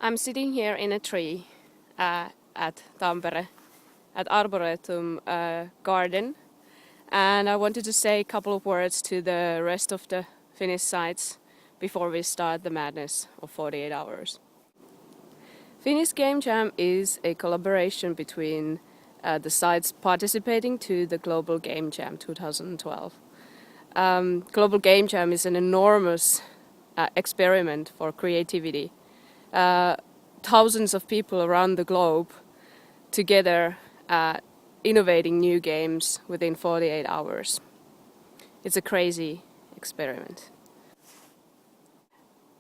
I'm sitting here in a tree at Tampere, at Arboretum garden, and I wanted to say a couple of words to the rest of the Finnish sites before we start the madness of 48 hours. Finnish Game Jam is a collaboration between the sites participating to the Global Game Jam 2012. Global Game Jam is an enormous experiment for creativity. Thousands of people around the globe together innovating new games within 48 hours. It's a crazy experiment.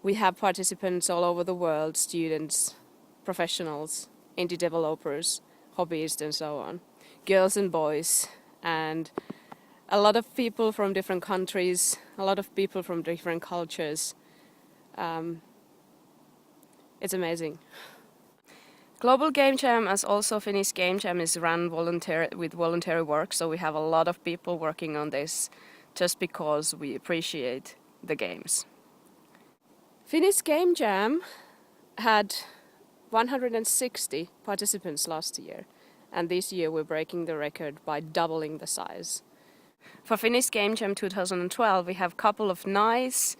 We have participants all over the world, students, professionals, indie developers, hobbyists and so on, girls and boys, and a lot of people from different countries, a lot of people from different cultures. It's amazing. Global Game Jam, as also Finnish Game Jam, is run with voluntary work, so we have a lot of people working on this just because we appreciate the games. Finnish Game Jam had 160 participants last year, and this year we're breaking the record by doubling the size. For Finnish Game Jam 2012 we have a couple of nice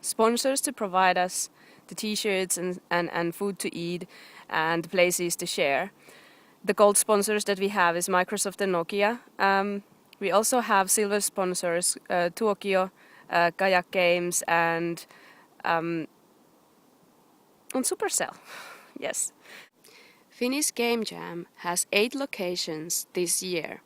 sponsors to provide us the t-shirts and food to eat and places to share. The gold sponsors that we have is Microsoft and Nokia. We also have silver sponsors, Tuokio, Kayak Games and Supercell. Yes. Finnish Game Jam has 8 locations this year.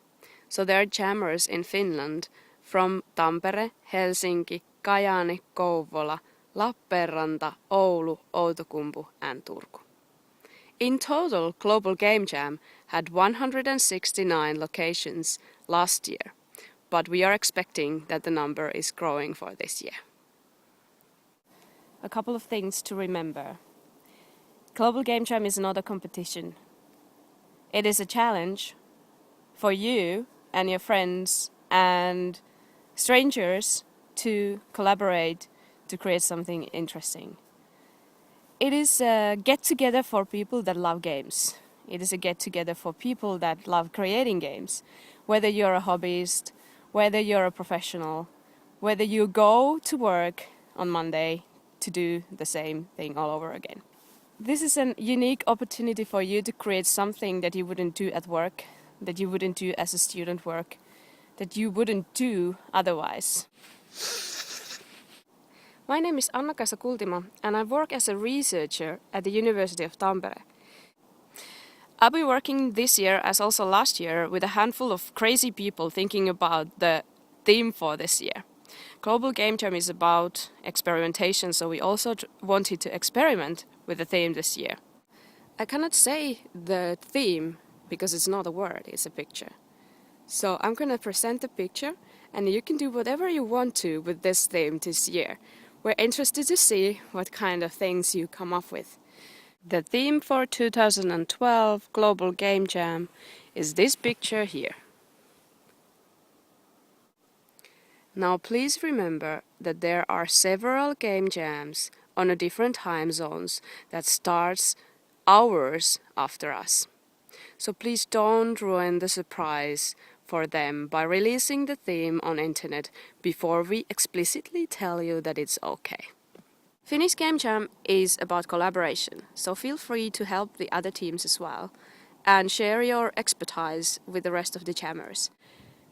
So there are jammers in Finland from Tampere, Helsinki, Kajaani, Kouvola, Lappeenranta, Oulu, Outokumpu and Turku. In total, Global Game Jam had 169 locations last year, but we are expecting that the number is growing for this year. A couple of things to remember. Global Game Jam is not a competition. It is a challenge for you and your friends and strangers to collaborate to create something interesting. It is a get-together for people that love games. It is a get-together for people that love creating games. Whether you're a hobbyist, whether you're a professional, whether you go to work on Monday to do the same thing all over again. This is a unique opportunity for you to create something that you wouldn't do at work, that you wouldn't do as a student work, that you wouldn't do otherwise. My name is Annakaisa Kultima and I work as a researcher at the University of Tampere. I'll be working this year, as also last year, with a handful of crazy people thinking about the theme for this year. Global Game Jam is about experimentation, so we also wanted to experiment with the theme this year. I cannot say the theme because it's not a word, it's a picture. So I'm gonna present the picture and you can do whatever you want to with this theme this year. We're interested to see what kind of things you come up with. The theme for 2012 Global Game Jam is this picture here. Now please remember that there are several game jams on a different time zones that starts hours after us. So please don't ruin the surprise for them by releasing the theme on internet before we explicitly tell you that it's okay. Finnish Game Jam is about collaboration, so feel free to help the other teams as well and share your expertise with the rest of the jammers.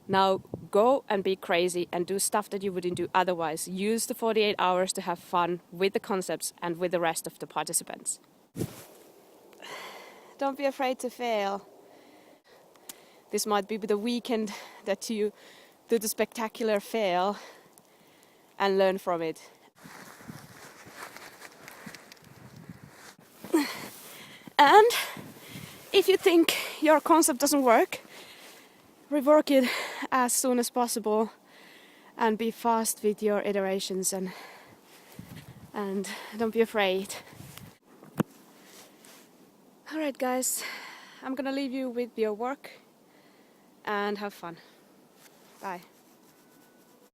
Now go and be crazy and do stuff that you wouldn't do otherwise. Use the 48 hours to have fun with the concepts and with the rest of the participants. Don't be afraid to fail. This might be the weekend that you do the spectacular fail and learn from it. And if you think your concept doesn't work, rework it as soon as possible and be fast with your iterations and don't be afraid. Alright guys, I'm gonna leave you with your work and have fun. Bye.